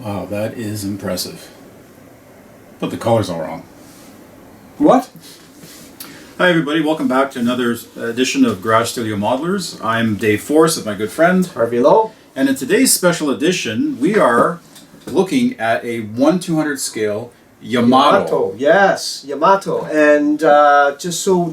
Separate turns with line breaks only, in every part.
Wow, that is impressive. But the color's all wrong.
What?
Hi everybody, welcome back to another edition of Garage Studio Modelers. I'm Dave Force with my good friend
Harvey Lowe.
And in today's special edition, we are looking at a 1/200 scale Yamato.
Yes, Yamato. And just so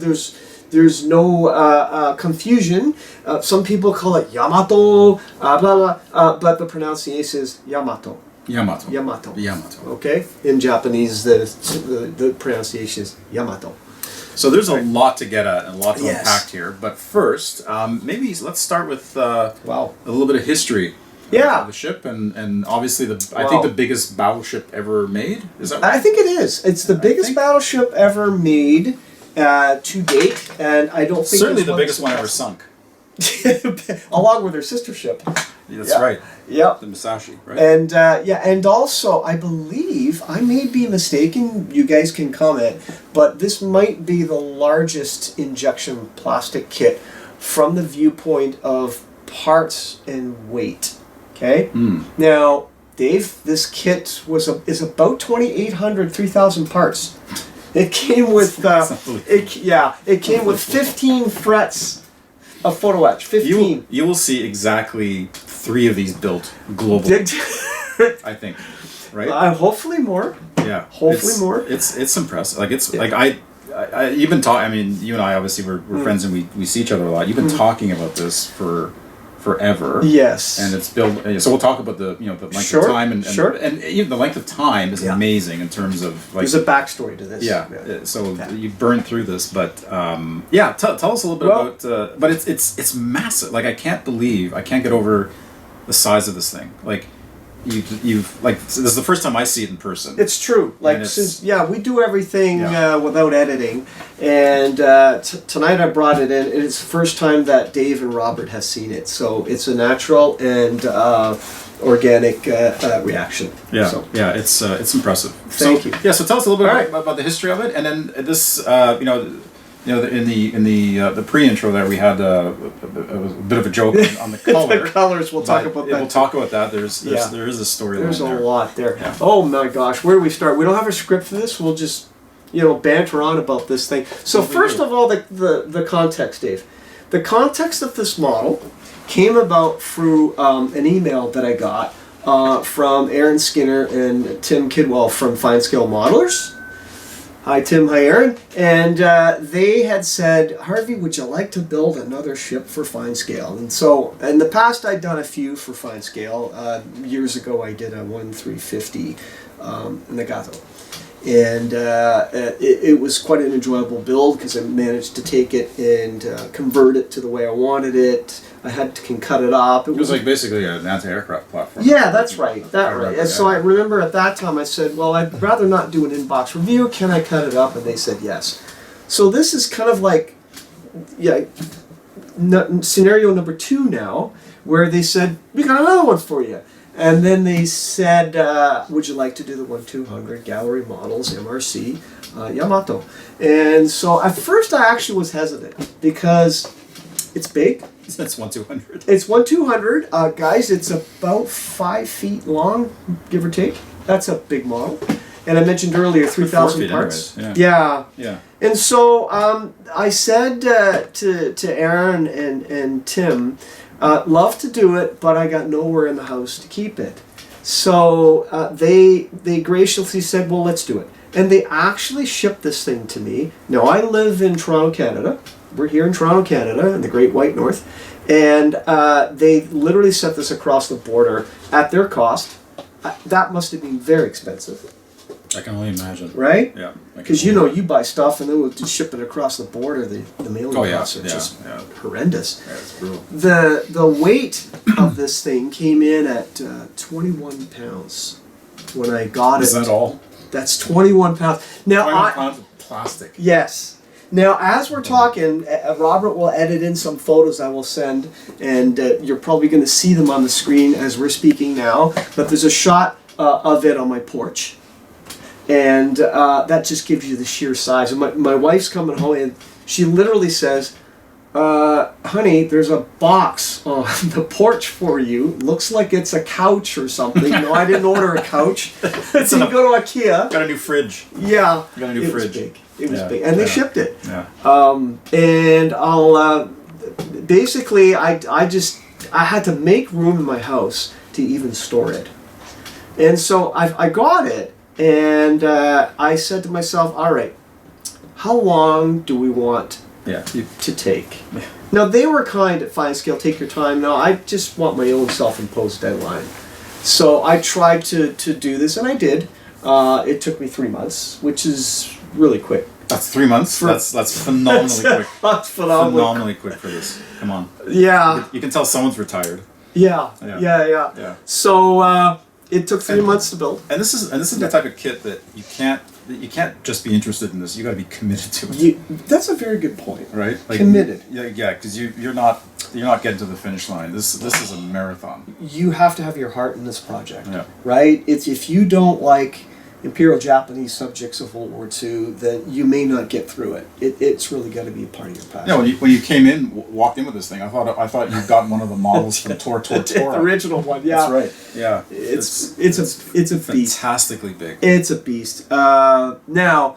there's no confusion, some people call it Yamato, blah, blah, but the pronunciation is Yamato.
Yamato.
Yamato.
Yamato.
Okay? In Japanese, the pronunciation is Yamato.
So there's a lot to get at and a lot to
Yes.
unpack here. But first, maybe let's start with a little bit of history.
Yeah.
Of the ship and obviously I think the biggest battleship ever made. Is that right?
I think it is. It's the biggest battleship ever made to date, and I don't think
certainly the biggest one ever sunk.
along with her sister ship.
That's right.
Yep.
The Musashi, right?
And and also I believe, I may be mistaken, you guys can comment, but this might be the largest injection plastic kit from the viewpoint of parts and weight. Okay? Now, Dave, this kit is about 2,800, 3,000 parts. It came with it came with 15 frets of photo etch. 15.
You will see exactly 3 of these built globally. I think, right?
Hopefully more.
Yeah.
Hopefully more.
It's impressive. Like like you've been talking. I mean, you and I obviously we're friends and we see each other a lot. You've been talking about this for forever.
Yes.
And it's built. So we'll talk about the length of time and even the length of time is amazing in terms of like.
There's a backstory to this.
Yeah. So you burned through this, but tell us a little bit about. But it's massive. Like I can't get over the size of this thing. Like. You've this is the first time I see it in person.
It's true. Like since we do everything without editing, and tonight I brought it in. And it's the first time that Dave and Robert has seen it, so it's a natural and organic reaction.
Yeah,
so.
It's impressive.
Thank you.
Yeah, so tell us a little bit about the history of it, and then this in the pre-intro there we had a bit of a joke on the color.
The colors, we'll talk about that.
We'll talk about that. There is a story.
There's a lot there.
Yeah.
Oh my gosh, where do we start? We don't have a script for this. We'll just banter on about this thing. So first of all, the context, Dave. The context of this model came about through an email that I got from Aaron Skinner and Tim Kidwell from Fine Scale Modelers. Hi Tim, hi Aaron. And they had said, Harvey, would you like to build another ship for Fine Scale? And so, in the past I'd done a few for Fine Scale. Years ago I did a 1/350 Nagato. And it was quite an enjoyable build because I managed to take it and convert it to the way I wanted it. I can cut it up.
It was like basically an anti-aircraft platform.
Yeah, that's right. And so I remember at that time I said, well, I'd rather not do an in-box review. Can I cut it up? And they said yes. So this is kind of like scenario number 2 now, where they said, we got another one for you. And then they said, would you like to do the 1/200 gallery models, MRC, Yamato? And so at first I actually was hesitant because it's big.
It's 1/200.
It's 1/200. Guys, it's about 5 feet long, give or take. That's a big model. And I mentioned earlier 3,000 parts.
Anyways.
Yeah. And so I said to Aaron and Tim, love to do it, but I got nowhere in the house to keep it. So they graciously said, well, let's do it. And they actually shipped this thing to me. Now, I live in Toronto, Canada. We're here in Toronto, Canada, in the Great White North. And they literally sent this across the border at their cost. That must have been very expensive.
I can only imagine.
Right?
Yeah.
Because you buy stuff and then we'll just ship it across the border. The mailing costs are just horrendous.
Yeah, it's brutal.
The weight of this thing came in at 21 pounds when I got it.
Is that all?
That's 21 pounds. Now
21 pounds of plastic.
Yes. Now, as we're talking, Robert will edit in some photos I will send, and you're probably going to see them on the screen as we're speaking now. But there's a shot of it on my porch. And that just gives you the sheer size. And my wife's coming home, and she literally says, honey, there's a box on the porch for you. Looks like it's a couch or something. No, I didn't order a couch. So you go to IKEA.
Got a new fridge.
Yeah.
Got a new fridge.
Was big. It was big. And they shipped it.
Yeah.
And I'll, basically, I had to make room in my house to even store it. And so I got it, and I said to myself, all right, how long do we want to take?
Yeah.
Now, they were kind at Fine Scale, take your time. No, I just want my own self-imposed deadline. So I tried to do this, and I did. It took me 3 months, which is really quick.
That's 3 months? That's phenomenally quick.
That's phenomenal.
Phenomenally quick for this. Come on.
Yeah.
You can tell someone's retired.
Yeah. So it took 3 months to build.
And this is the type of kit that you can't just be interested in this. You got to be committed to it.
That's a very good point.
Right? Like,
committed.
Yeah, because you're not getting to the finish line. This is a marathon.
You have to have your heart in this project.
Yeah.
Right? It's if you don't like Imperial Japanese subjects of World War II, then you may not get through it. It's really got to be a part of your passion.
Yeah, when you came in, walked in with this thing, I thought you'd gotten one of the models from Tor.
The original one, yeah.
That's right. Yeah.
It's a beast.
Fantastically big.
It's a beast. Now,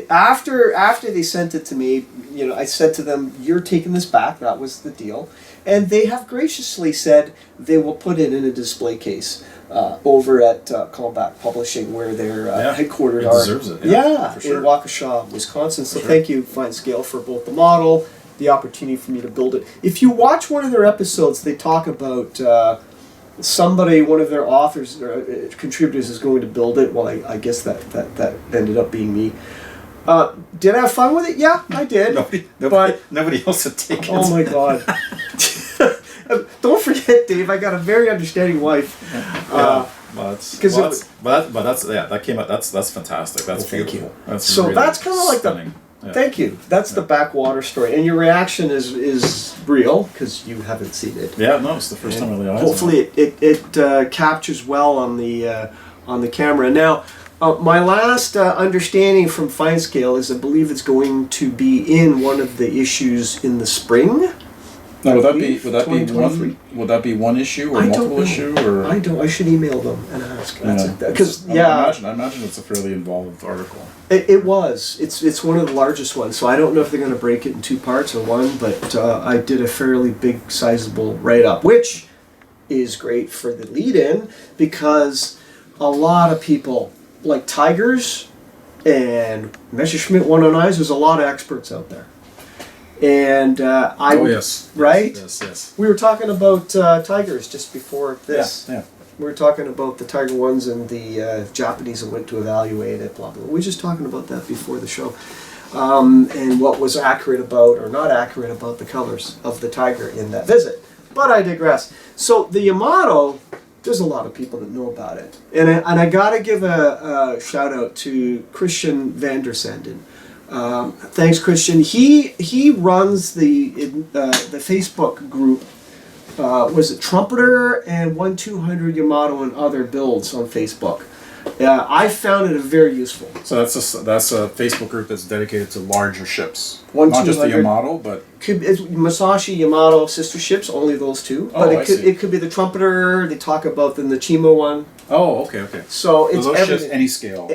after they sent it to me, I said to them, "You're taking this back." That was the deal, and they have graciously said they will put it in a display case. Over at Callback Publishing, where their headquarters are.
Deserves it.
Yeah,
for sure.
in Waukesha, Wisconsin. So thank you, Fine Scale, for both the model, the opportunity for me to build it. If you watch one of their episodes, they talk about one of their authors or contributors is going to build it. Well, I guess that ended up being me. Did I have fun with it? Yeah, I did.
Nobody else would take it.
Oh my God. Don't forget, Dave. I got a very understanding wife.
That came out. That's fantastic. That's beautiful.
Thank you. That's kind of like
stunning.
Thank you. That's the backwater story, and your reaction is real because you haven't seen it.
Yeah, no, it's the first time really.
Hopefully, it captures well on the camera. Now, my last understanding from Fine Scale is I believe it's going to be in one of the issues in the spring.
Now, would that be one issue or multiple issue or?
I should email them and ask.
I imagine it's a fairly involved article.
It was. It's one of the largest ones. So I don't know if they're going to break it in two parts or one, but I did a fairly big, sizable write up, which is great for the lead-in because a lot of people like Tigers and Messerschmitt 109s. There's a lot of experts out there. And right?
Yes.
We were talking about Tigers just before this.
Yeah.
We were talking about the Tiger ones and the Japanese that went to evaluate it. Blah blah. We were just talking about that before the show, and what was accurate about or not accurate about the colors of the Tiger in that visit. But I digress. So the Yamato, there's a lot of people that know about it, and I gotta give a shout out to Christian van der Sanden. Thanks, Christian. He runs the Facebook group. Was it Trumpeter and 1-200 Yamato and other builds on Facebook? I found it very useful.
So that's a Facebook group that's dedicated to larger ships,
1-200.
Not just the Yamato, but
it's Musashi Yamato sister ships. Only those two.
Oh,
but it could be the Trumpeter. They talk about the Nichimo one.
Oh, okay.
So it's
those
everything.
Ships any scale.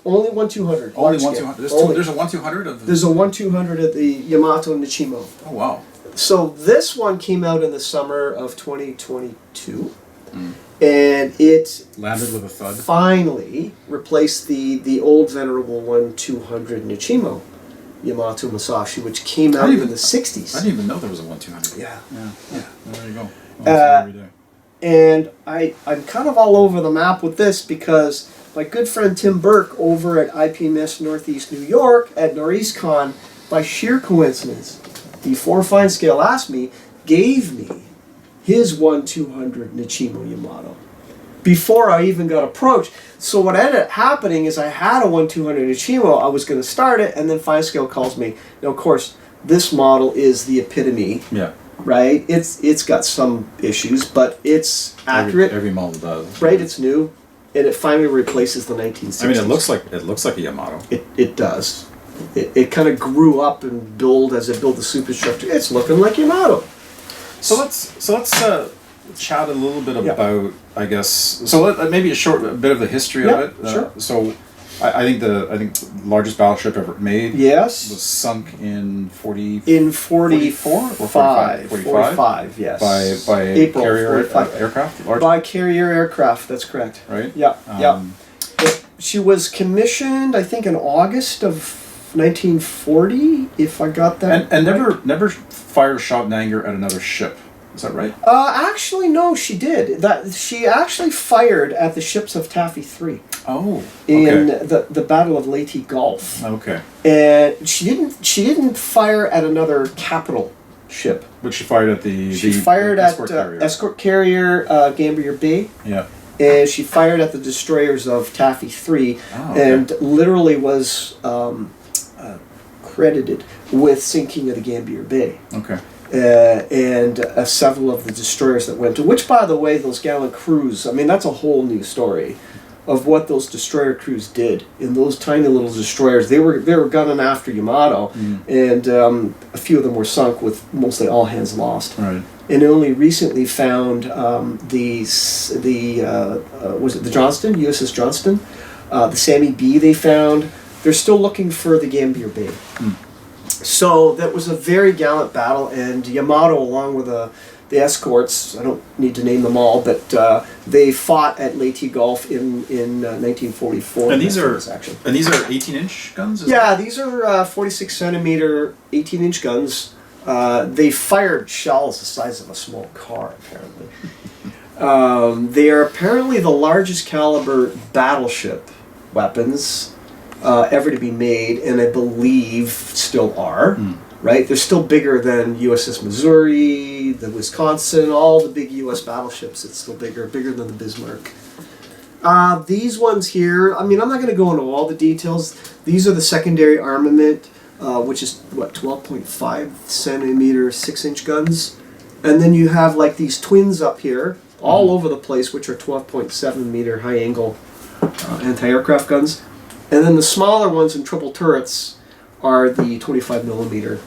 Only 1-200.
Only 1-200. There's a 1-200 of.
There's a 1-200 at the Yamato Nichimo.
Oh wow.
So this one came out in the summer of 2022, and it
landed with a thud.
Finally replaced the old venerable 1-200 Nichimo Yamato Musashi, which came out in the 60s.
I didn't even know there was a 1-200.
Yeah.
There you go. Every day.
And I'm kind of all over the map with this because my good friend Tim Burke over at IPMS Northeast New York at NorEastCon, by sheer coincidence, before Fine Scale asked me, gave me his 1-200 Nichimo Yamato before I even got approached. So what ended up happening is I had a 1-200 Nichimo, I was going to start it, and then Fine Scale calls me. Now, of course, this model is the epitome.
Yeah.
Right? It's got some issues, but it's accurate.
Every model does.
Right? It's new, and it finally replaces the 1960s.
I mean, it looks like a Yamato.
It does. it kind of grew up and built as it built the superstructure. It's looking like Yamato.
So let's chat a little bit
Yeah.
about, I guess. So maybe a bit of the history
Yeah,
of it.
sure.
So I think the largest battleship ever made
Yes.
was sunk in 40
In
44 or 45?
45, yes.
by
April
carrier
45.
aircraft, large,
By carrier aircraft, that's correct.
right?
Yeah, yeah.
Um,
She was commissioned, I think, in August of 1940, if I got that.
and
right.
never fired a shot in anger at another ship. Is that right?
Actually, no, she did. She actually fired at the ships of Taffy 3
Oh,
in
okay.
the Battle of Leyte Gulf.
Okay.
And she didn't fire at another capital ship.
But she fired at the
Fired at
escort carrier.
escort carrier Gambier Bay.
Yeah.
And she fired at the destroyers of Taffy 3
Oh, okay.
and literally was credited with sinking of the Gambier Bay.
Okay.
And several of the destroyers that went to, which, by the way, those gallant crews, I mean, that's a whole new story of what those destroyer crews did in those tiny little destroyers. They were gunning after Yamato, and a few of them were sunk with mostly all hands lost.
Right.
And only recently found was it the Johnston, USS Johnston, the Sammy B they found. They're still looking for the Gambier Bay. So that was a very gallant battle, and Yamato, along with the escorts, I don't need to name them all, but they fought at Leyte Gulf in 1944.
And these are
action.
18-inch guns.
Yeah, these are 46 centimeter, 18-inch guns. They fired shells the size of a small car, apparently. They are apparently the largest caliber battleship weapons ever to be made, and I believe still are. Right? They're still bigger than USS Missouri, the Wisconsin, all the big U.S. battleships. It's still bigger than the Bismarck. These ones here, I mean, I'm not going to go into all the details. These are the secondary armament, which is, 12.5 centimeter, 6-inch guns. And then you have like these twins up here, all over the place, which are 12.7 meter high angle anti-aircraft guns. And then the smaller ones in triple turrets are the 25 millimeter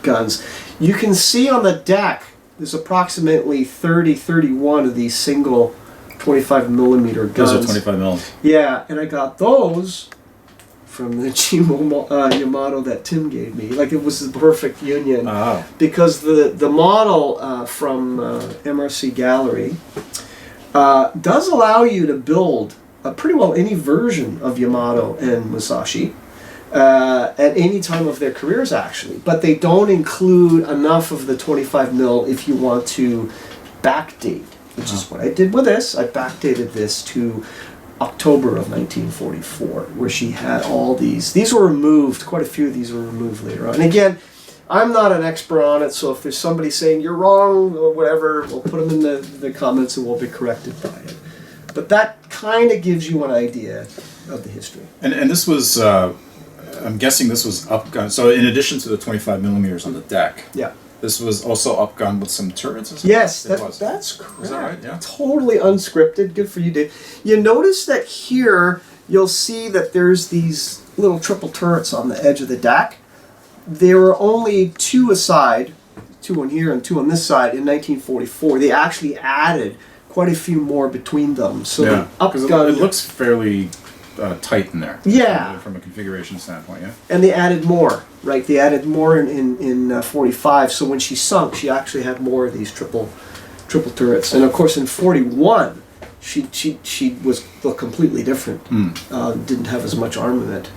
guns. You can see on the deck, there's approximately 31 of these single 25 millimeter guns.
Those are 25 mil.
Yeah, and I got those from the Yamato that Tim gave me. Like, it was the perfect union.
Oh.
Because the model from MRC Gallery does allow you to build pretty well any version of Yamato and Musashi at any time of their careers, actually. But they don't include enough of the 25 mil if you want to backdate, which is what I did with this. I backdated this to October of 1944, where she had all these. These were removed, quite a few of these were removed later on. And again, I'm not an expert on it, so if there's somebody saying you're wrong or whatever, we'll put them in the comments and we'll be corrected by it. But that kind of gives you an idea of the history.
And this was, I'm guessing this was upgun. So in addition to the 25 millimeters on the deck,
Yeah.
this was also upgun with some turrets. As
Yes,
well? It was.
that's correct.
Is that right? Yeah.
Totally unscripted. Good for you, Dave. You notice that here you'll see that there's these little triple turrets on the edge of the deck. There were only two aside, two on here and two on this side in 1944. They actually added quite a few more between them. So
Yeah,
the
because
upgun,
it looks fairly tight in there.
Yeah.
From a configuration standpoint, yeah.
and they added more, right? They added more in 45. So when she sunk, she actually had more of these triple turrets. And of course, in 41, she was completely different. Didn't have as much armament.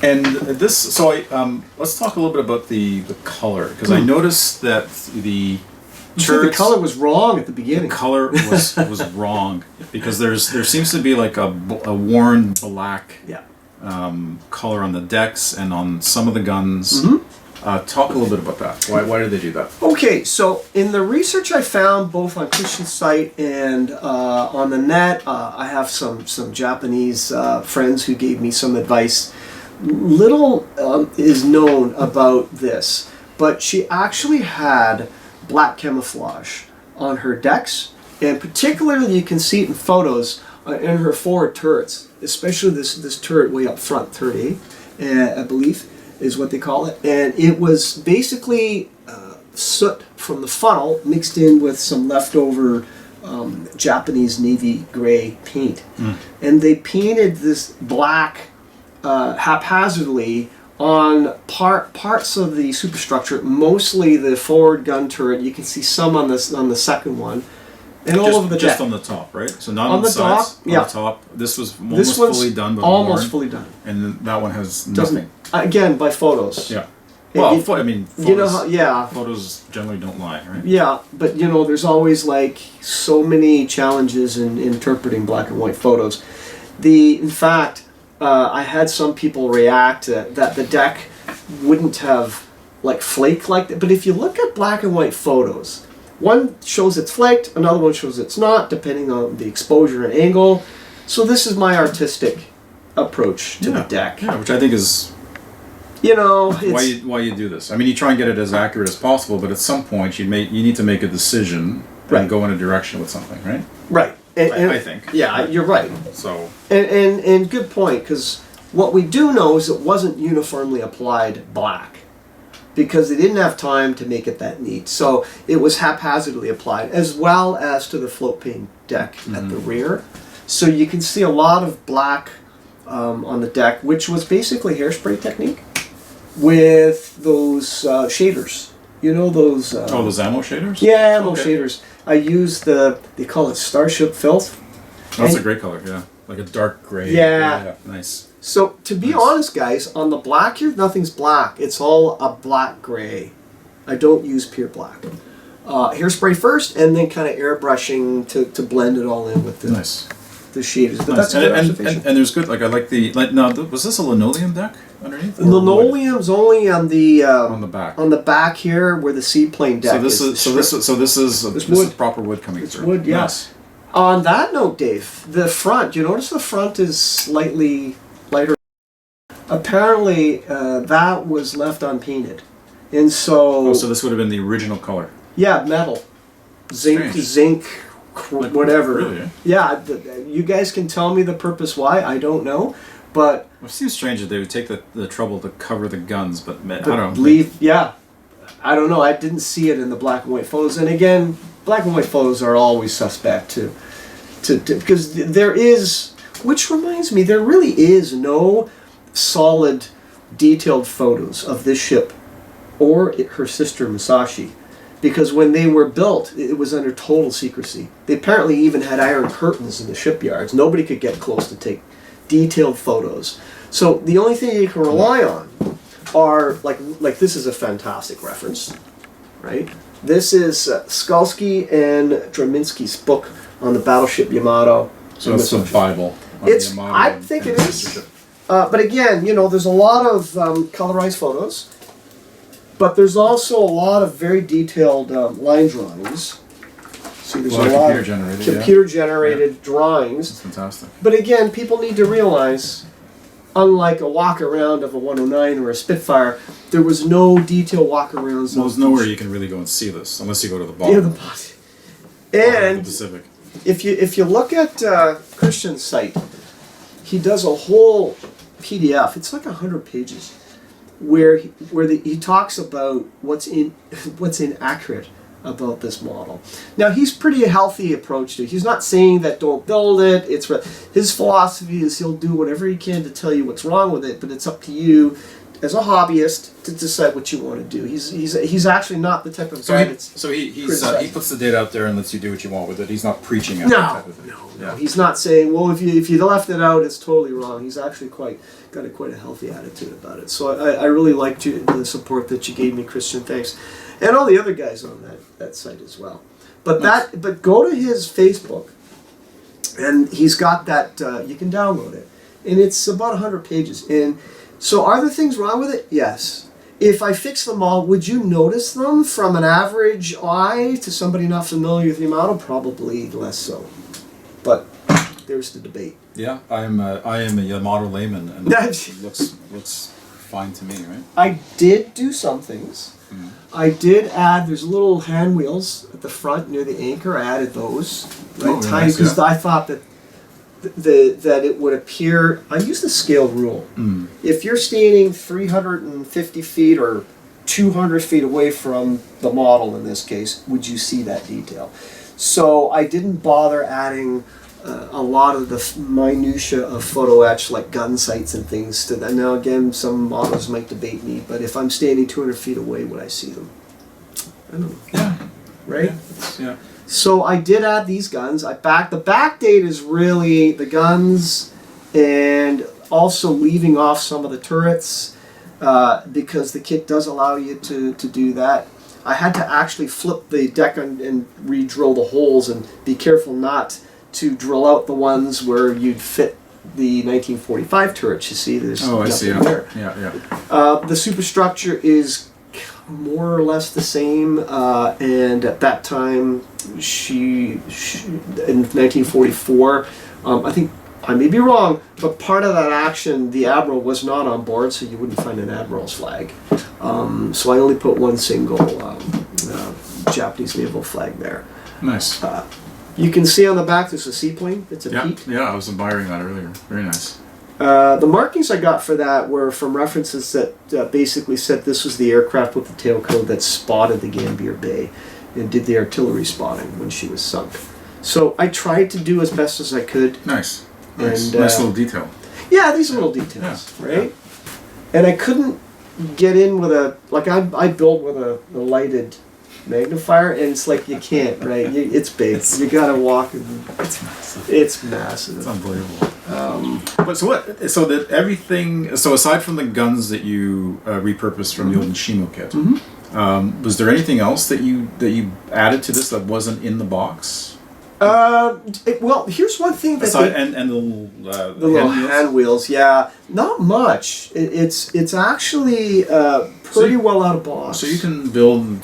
And this, so let's talk a little bit about the color, because I noticed that the
The color was wrong at the beginning.
The color was wrong, because there seems to be like a worn black
Yeah.
color on the decks and on some of the guns. Talk a little bit about that. Why did they do that?
Okay, so in the research I found both on Christian's site and on the net, I have some Japanese friends who gave me some advice. Little is known about this, but she actually had black camouflage on her decks, and particularly you can see it in photos in her forward turrets, especially this turret way up front, turret A. I believe is what they call it. And it was basically soot from the funnel mixed in with some leftover Japanese navy gray paint. And they painted this black haphazardly on parts of the superstructure, mostly the forward gun turret. You can see some on the second one. And all over the deck.
Just on the top, right? So not on the sides.
Dock, yeah.
On the top. This was almost fully done, but
almost
worn,
fully done.
And then that one has nothing.
Again, by photos.
Yeah. Well, I mean, photos,
you know how, yeah.
Photos generally don't lie, right?
Yeah, but you know, there's always like so many challenges in interpreting black and white photos. In fact, I had some people react that the deck wouldn't have like flaked like that. But if you look at black and white photos, one shows it's flaked, another one shows it's not, depending on the exposure and angle. So this is my artistic approach to the deck.
Yeah, which I think is,
you know,
why you do this. I mean, you try and get it as accurate as possible, but at some point you need to make a decision and go in a direction with something, right?
Right. And,
I think.
Yeah, you're right.
So.
And good point, because what we do know is it wasn't uniformly applied black, because they didn't have time to make it that neat. So it was haphazardly applied, as well as to the float pane deck at the rear. So you can see a lot of black on the deck, which was basically hairspray technique with those shaders. You know those...
those ammo shaders?
Yeah, ammo shaders. I used they call it Starship Filth.
That's a great color, yeah. Like a dark gray.
Yeah.
Nice.
So, to be honest, guys, on the black here, nothing's black. It's all a black gray. I don't use pure black. Hairspray first, and then kind of airbrushing to blend it all in with the shaders. But that's a good observation.
And there's good, like I like the, now, was this a linoleum deck underneath?
Linoleum's only on the
back.
On the back here where the seaplane deck
this is proper wood coming through.
Wood, yes. On that note, Dave, the front, you notice the front is slightly lighter. Apparently, that was left unpainted, and so.
Oh, so this would have been the original color.
Yeah, metal, zinc, whatever.
Really?
Yeah, you guys can tell me the purpose why. I don't know, but.
It seems strange that they would take the trouble to cover the guns, but I don't know.
I don't know. I didn't see it in the black and white photos, and again, black and white photos are always suspect too, because there is. Which reminds me, there really is no solid, detailed photos of this ship or her sister Musashi, because when they were built, it was under total secrecy. They apparently even had iron curtains in the shipyards. Nobody could get close to take detailed photos. So the only thing you can rely on are, like this is a fantastic reference, right? This is Skalski and Draminsky's book on the battleship Yamato.
So it's a Bible.
I think it is. But again, you know, there's a lot of colorized photos, but there's also a lot of very detailed line drawings. See, there's a lot of computer-generated drawings.
That's fantastic.
But again, people need to realize, unlike a walk-around of a 109 or a Spitfire, there was no detailed walk-arounds.
Well, there's nowhere you can really go and see this, unless you go to the bottom.
Yeah, the bottom. And
the Pacific.
If you look at Christian's site, he does a whole PDF. It's like 100 pages, where he talks about what's inaccurate about this model. Now he's pretty healthy approach to it. He's not saying that don't build it. His philosophy is he'll do whatever he can to tell you what's wrong with it, but it's up to you as a hobbyist to decide what you want to do. He's actually not the type of guy
he puts the data out there and lets you do what you want with it. He's not preaching at that type of thing.
No. He's not saying, well, if you left it out, it's totally wrong. He's actually quite a healthy attitude about it. So I really liked the support that you gave me, Christian. Thanks, and all the other guys on that site as well. But but go to his Facebook, and he's got that. You can download it, and it's about 100 pages. And so, are there things wrong with it? Yes. If I fix them all, would you notice them from an average eye to somebody not familiar with Yamato? Probably less so. But there's the debate.
Yeah, I am a Yamato layman, and it looks fine to me, right?
I did do some things. I did add. There's little hand wheels at the front near the anchor. I added those. Right, because I thought that that it would appear. I use the scale rule. If you're standing 350 feet or 200 feet away from the model in this case, would you see that detail? So I didn't bother adding a lot of the minutia of photo etch, like gun sights and things to that. Now again, some models might debate me, but if I'm standing 200 feet away, would I see them? I don't know.
Yeah.
Right?
Yeah.
So I did add these guns. The back date is really the guns and also leaving off some of the turrets because the kit does allow you to do that. I had to actually flip the deck and re-drill the holes and be careful not to drill out the ones where you'd fit the 1945 turrets. You see, there's nothing there.
Yeah.
The superstructure is more or less the same, and at that time, she in 1944, I think I may be wrong, but part of that action, the admiral was not on board, so you wouldn't find an admiral's flag. So I only put one single Japanese naval flag there.
Nice.
You can see on the back there's a seaplane. It's a Pete.
Yeah, I was admiring that earlier. Very nice.
The markings I got for that were from references that basically said this was the aircraft with the tail code that spotted the Gambier Bay and did the artillery spotting when she was sunk. So I tried to do as best as I could.
Nice.
And,
nice little detail.
Yeah, these little details, right? And I couldn't get in with I build with a lighted magnifier, and it's like you can't, right? It's big. You gotta walk.
It's massive.
It's massive.
It's unbelievable. But so what? So that everything. So aside from the guns that you repurposed from the old Nishimo kit, was there anything else that you added to this that wasn't in the box?
Well, here's one thing that
aside, and the
little hand wheels. Yeah, not much. It's actually pretty well out of box.
So you can build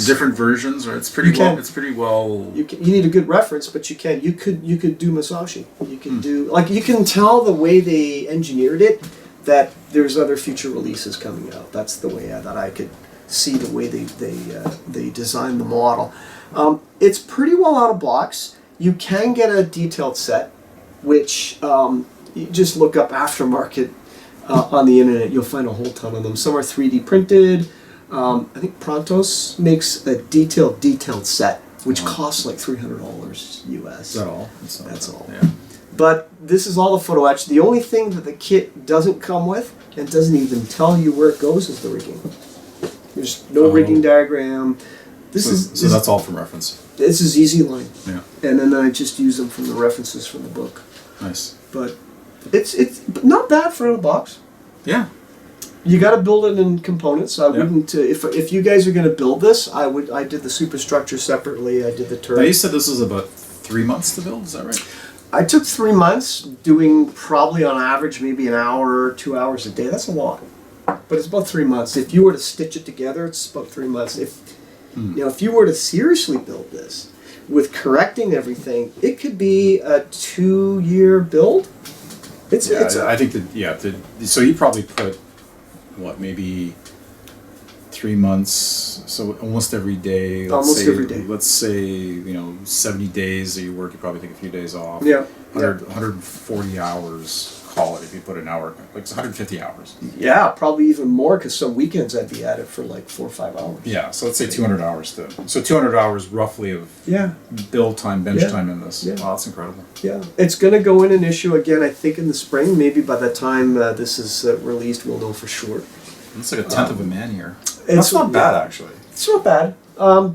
different versions, or it's pretty well. It's pretty well.
You need a good reference, but you can. You could do Masashi. You can do you can tell the way they engineered it that there's other future releases coming out. That's the way that I could see the way they designed the model. It's pretty well out of box. You can get a detailed set, which you just look up aftermarket on the internet. You'll find a whole ton of them. Some are 3D printed. I think Prontos makes a detailed set, which costs like $300 US.
Is that all?
That's all.
Yeah.
But this is all the photo etch. The only thing that the kit doesn't come with, and doesn't even tell you where it goes, is the rigging. There's no rigging diagram.
So that's all from reference.
This is easy line.
Yeah.
And then I just use them from the references from the book.
Nice.
But it's not bad for a box.
Yeah.
You got to build it in components. I wouldn't. If you guys are going to build this, I did the superstructure separately. I did the turret.
Now you said this was about 3 months to build. Is that right?
I took 3 months doing probably on average maybe an hour, 2 hours a day. That's a lot, but it's about 3 months. If you were to stitch it together, it's about 3 months. If you were to seriously build this with correcting everything, it could be a 2-year build.
I think that so you probably put maybe 3 months, so almost every day.
Every day.
Let's say 70 days that you work, you probably take a few days off.
Yeah.
140 hours. Call it if you put an hour, like it's 150 hours.
Yeah, probably even more because some weekends I'd be at it for like 4 or 5 hours.
Yeah, so let's say 200 hours so 200 hours roughly of build time, bench time in this.
Yeah.
Wow, that's incredible.
Yeah, it's going to go in an issue again, I think, in the spring. Maybe by the time this is released, we'll know for sure.
It's like a tenth of a man here.
That's
not bad, actually.
It's not bad.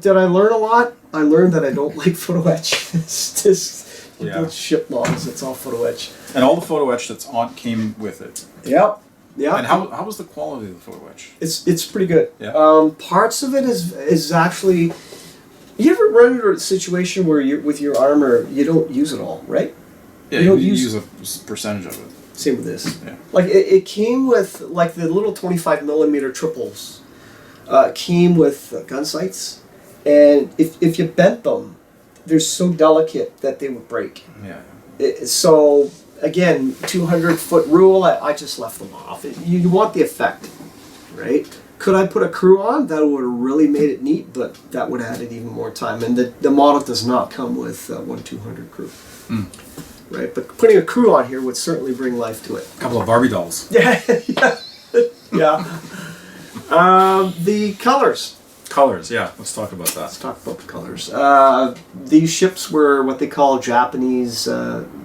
Did I learn a lot? I learned that I don't like photo etch. Build ship models. It's all photo etch.
And all the photo etch that's on came with it.
Yep. Yeah.
And how was the quality of the photo etch?
It's pretty good.
Yeah.
Parts of it is actually. You ever run into a situation where with your armor you don't use it all, right?
Yeah, you use a percentage of it.
Same with this.
Yeah.
Like it came with like the little 25mm triples. Came with gun sights, and if you bent them, they're so delicate that they would break.
Yeah.
So again, 200-foot rule. I just left them off. You want the effect, right? Could I put a crew on? That would have really made it neat, but that would have added even more time. And the model does not come with 1/200 crew. right? But putting a crew on here would certainly bring life to it.
A couple of Barbie dolls.
Yeah, yeah. The colors.
Colors, yeah. Let's talk about that.
Let's talk about the colors. These ships were what they call Japanese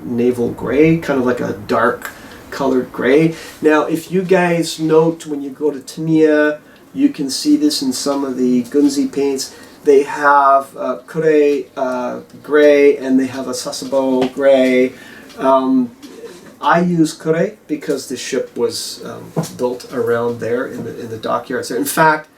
naval gray, kind of like a dark colored gray. Now, if you guys note when you go to Tamiya, you can see this in some of the Gunzi paints. They have Kure gray and they have a Sasebo gray. I use Kure because the ship was built around there in the dockyards there. In fact,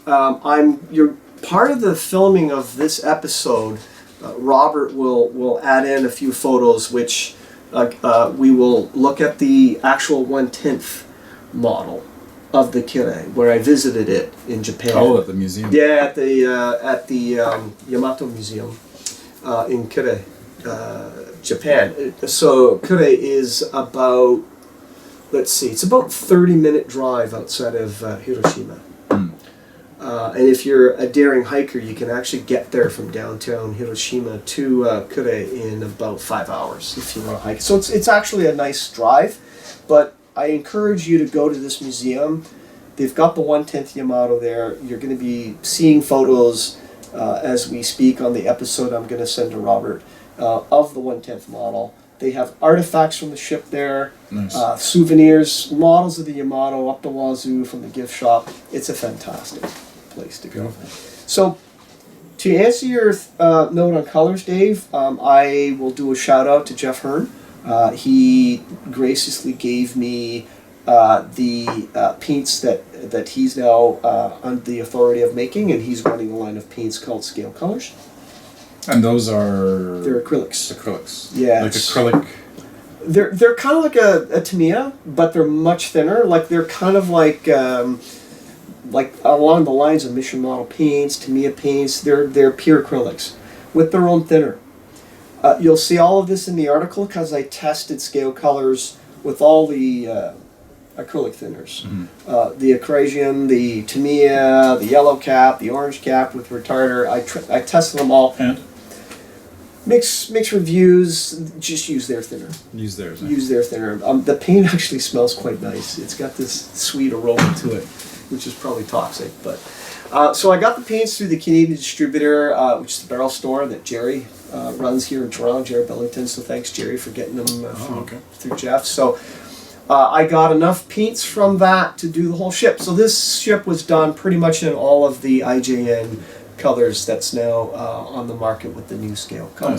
you're part of the filming of this episode. Robert will add in a few photos, which we will look at the actual 1/10 model of the Kire, where I visited it in Japan.
Oh, at the museum.
Yeah, at the Yamato Museum in Kure, Japan. So Kure is about, let's see, it's about 30-minute drive outside of Hiroshima. And if you're a daring hiker, you can actually get there from downtown Hiroshima to Kure in about 5 hours if you want to hike. So it's actually a nice drive, but I encourage you to go to this museum. They've got the 1/10 Yamato there. You're going to be seeing photos as we speak on the episode I'm going to send to Robert of the 1/10 model. They have artifacts from the ship there,
Nice.
souvenirs, models of the Yamato up the wazoo from the gift shop. It's a fantastic place to go.
Beautiful.
So, to answer your note on colors, Dave, I will do a shout out to Jeff Hearn. He graciously gave me the paints that he's now under the authority of making, and he's running a line of paints called Scale Colors.
And those are...
They're acrylics.
acrylics.
Yeah,
Like
it's-
acrylic...
They're kind of like a Tamiya, but they're much thinner. Like they're kind of like along the lines of Mission Model paints, Tamiya paints. They're pure acrylics with their own thinner. You'll see all of this in the article because I tested Scale Colors with all the acrylic thinners. The Acrasium, the Tamiya, the yellow cap, the orange cap with retarder. I tested them all.
And
Mix reviews. Just use their thinner.
use theirs.
Use their thinner. The paint actually smells quite nice. It's got this sweet aroma to it, which is probably toxic. But so I got the paints through the Canadian distributor, which is the Barrel Store that Jerry runs here in Toronto, Jerry Billington. So thanks, Jerry, for getting them through Jeff. So I got enough paints from that to do the whole ship. So this ship was done pretty much in all of the IJN colors that's now on the market with the new Scale Color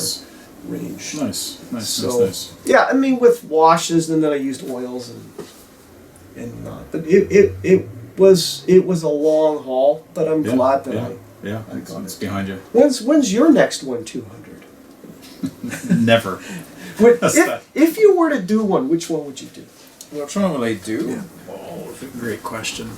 range.
Nice.
So,
Nice.
yeah, I mean with washes, and then I used oils and but it was a long haul, but I'm glad that I got
It's
it.
behind you.
When's your next one? 200.
Never.
If you were to do one, which one would you do?
Which one will I do?
Yeah.
Oh, that's a great question.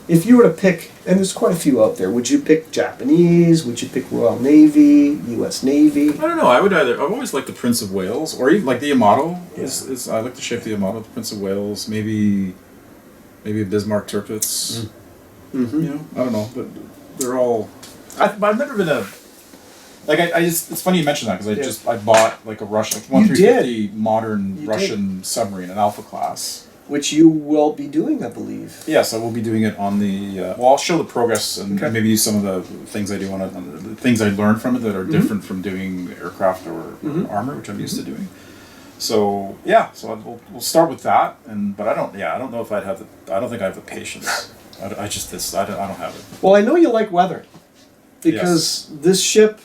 If you were to pick, and there's quite a few out there, would you pick Japanese? Would you pick Royal Navy, U.S. Navy?
I don't know. I've always liked the Prince of Wales, or even like the Yamato. I like the shape of the Yamato, the Prince of Wales. Maybe a Bismarck Tirpitz.
Mm-hmm.
You know, I don't know, but they're all. I've never been a. Like I just, it's funny you mentioned that because I bought like a Russian, like 1350 modern Russian submarine, an Alpha class.
Which you will be doing, I believe.
Yes, I will be doing it on the. Well, I'll show the progress and maybe use some of the things I do on it, the things I learned from it that are different from doing aircraft or armor, which I'm used to doing. So yeah, so we'll start with that, but I don't know if I don't think I have the patience. I don't have it.
Well, I know you like weathering, because this ship,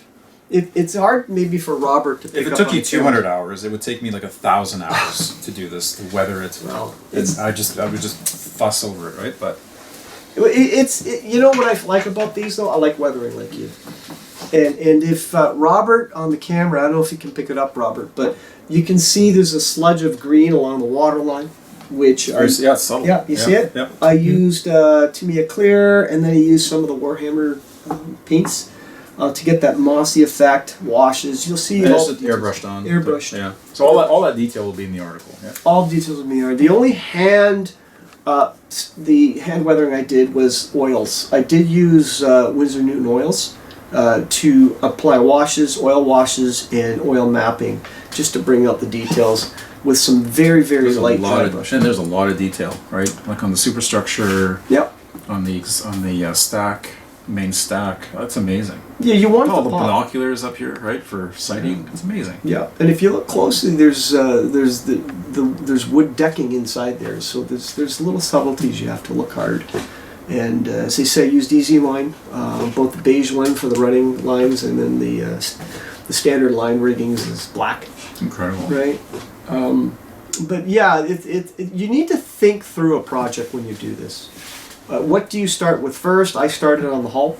it's hard maybe for Robert to pick up.
If it took
on
you
the
200 hours, it would take me like 1,000 hours to do this, to weather it.
Well,
I would just fuss over it, right? But
you know what I like about these though? I like weathering like you. And if Robert on the camera, I don't know if you can pick it up, Robert, but you can see there's a sludge of green along the waterline, which are
it's subtle.
Yeah, you see it?
Yep.
I used Tamiya Clear, and then I used some of the Warhammer paints to get that mossy effect. Washes, you'll see
And
all
it's airbrushed on.
Airbrushed.
Yeah. So all that detail will be in the article. Yeah.
all details of me are the only the hand weathering I did was oils. I did use Winsor Newton oils to apply washes, oil washes, and oil mapping. just to bring out the details with some very, very
There's a
light
lot
dry
of,
brushing.
and there's a lot of detail, right? Like on the superstructure,
Yep.
on the stack, main stack. That's amazing.
Yeah, you want
All
the
the
pop.
binoculars up here, right, for sighting. It's amazing.
Yeah, and if you look closely, there's wood decking inside there, so there's little subtleties you have to look hard. And as they say, I used easy line, both the beige one for the running lines, and then the standard line riggings is black.
It's incredible.
Right. But yeah, you need to think through a project when you do this. What do you start with first? I started on the hull.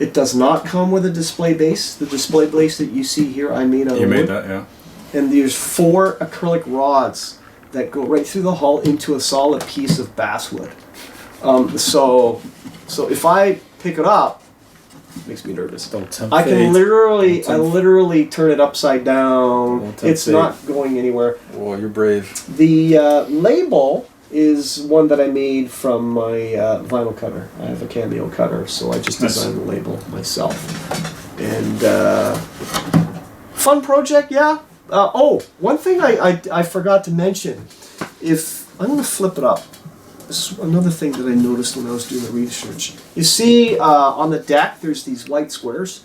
It does not come with a display base. The display base that you see here, I made out of
You made
wood.
that, yeah.
And there's 4 acrylic rods that go right through the hull into a solid piece of basswood. So if I pick it up, it makes me nervous.
Don't tempt
I can
fate.
literally turn it upside down.
Don't tempt
It's
fate.
not going anywhere.
Oh, you're brave.
The label is one that I made from my vinyl cutter. I have a Cameo cutter, so I just
Nice.
designed the label myself. And fun project, yeah. One thing I forgot to mention. If I'm going to flip it up. This is another thing that I noticed when I was doing the research. You see on the deck, there's these white squares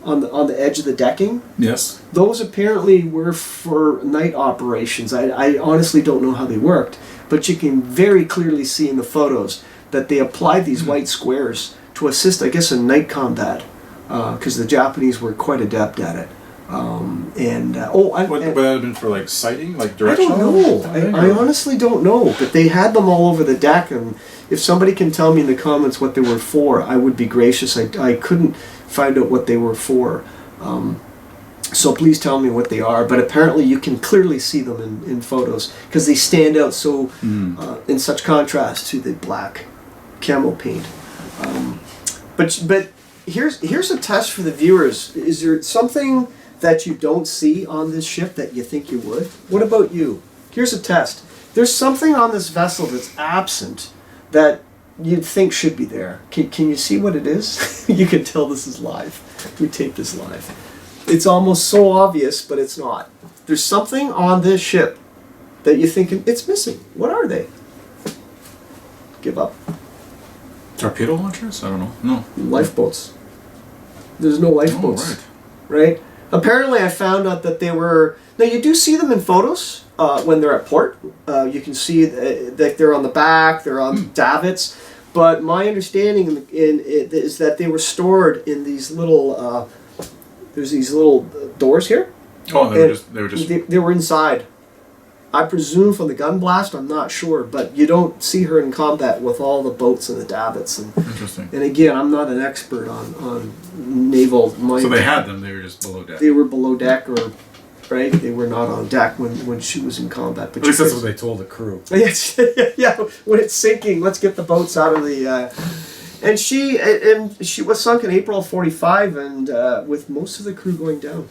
on the edge of the decking.
Yes.
Those apparently were for night operations. I honestly don't know how they worked, but you can very clearly see in the photos that they applied these white squares to assist, I guess, in night combat, because the Japanese were quite adept at it.
Would that have been for like sighting, like
I
directional?
don't know. I honestly don't know, but they had them all over the deck, and if somebody can tell me in the comments what they were for, I would be gracious. I couldn't find out what they were for. So please tell me what they are. But apparently you can clearly see them in photos because they stand out so in such contrast to the black camo paint. But here's a test for the viewers. Is there something that you don't see on this ship that you think you would? What about you? Here's a test. There's something on this vessel that's absent that you'd think should be there. Can you see what it is? You can tell this is live. We taped this live. It's almost so obvious, but it's not. There's something on this ship that you think it's missing. What are they? Give up.
Torpedo launchers? I don't know. No.
Lifeboats. There's no lifeboats.
Oh, right.
Right? Apparently I found out that they were... Now you do see them in photos when they're at port. You can see that they're on the back, they're on davits. But my understanding is that they were stored in these little... there's these little doors here.
Oh, they were just...
They were inside. I presume from the gun blast, I'm not sure, but you don't see her in combat with all the boats and the davits.
Interesting.
And again, I'm not an expert on naval.
So they had them, they were just below deck.
They were below deck, or right? They were not on deck when she was in combat. But
At least that's what they told the crew.
yeah, when it's sinking, let's get the boats out of the. And she was sunk in April of '45, and with most of the crew going down,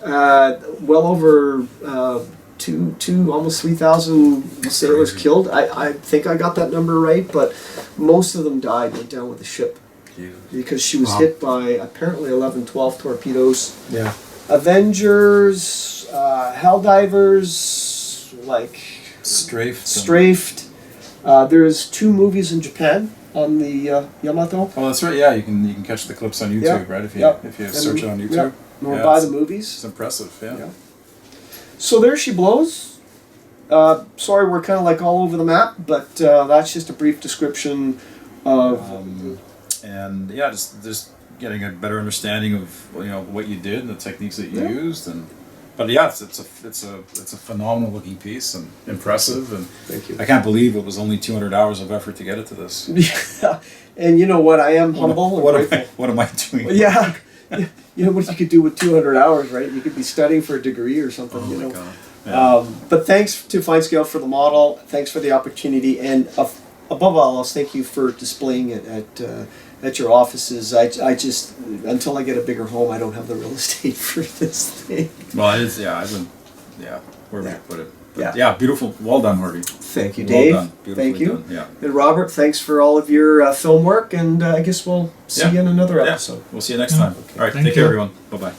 well over. Almost 3,000 sailors killed. I think I got that number right, but most of them went down with the ship. Because she was hit by apparently 11, 12 torpedoes.
Yeah.
Avengers, Helldivers, like... Strafed. There's 2 movies in Japan on the Yamato.
Oh, that's right. Yeah, you can catch the clips on YouTube, right? If you search it on YouTube.
Or buy the movies.
It's impressive. Yeah.
So there she blows. Sorry, we're kind of like all over the map, but that's just a brief description of.
And yeah, just getting a better understanding of what you did and the techniques that you used, but yeah, it's a phenomenal looking piece and impressive, and
thank you.
I can't believe it was only 200 hours of effort to get it to this.
Yeah, and you know what? I am humble.
What am I doing?
Yeah. You know what you could do with 200 hours, right? You could be studying for a degree or something.
Oh
you know.
my God. Yeah.
But thanks to Fine Scale for the model. Thanks for the opportunity, and above all else, thank you for displaying it at your offices. I just until I get a bigger home, I don't have the real estate for this thing.
Well, it is. Yeah, where would I put it? But
Yeah.
beautiful. Well done, Harvey.
Thank you, Dave.
Well done. Beautifully
Thank you.
done. Yeah.
And Robert, thanks for all of your film work, and I guess we'll see you in another episode.
We'll see you next time. All right.
Thank
Take care,
you.
everyone. Bye bye.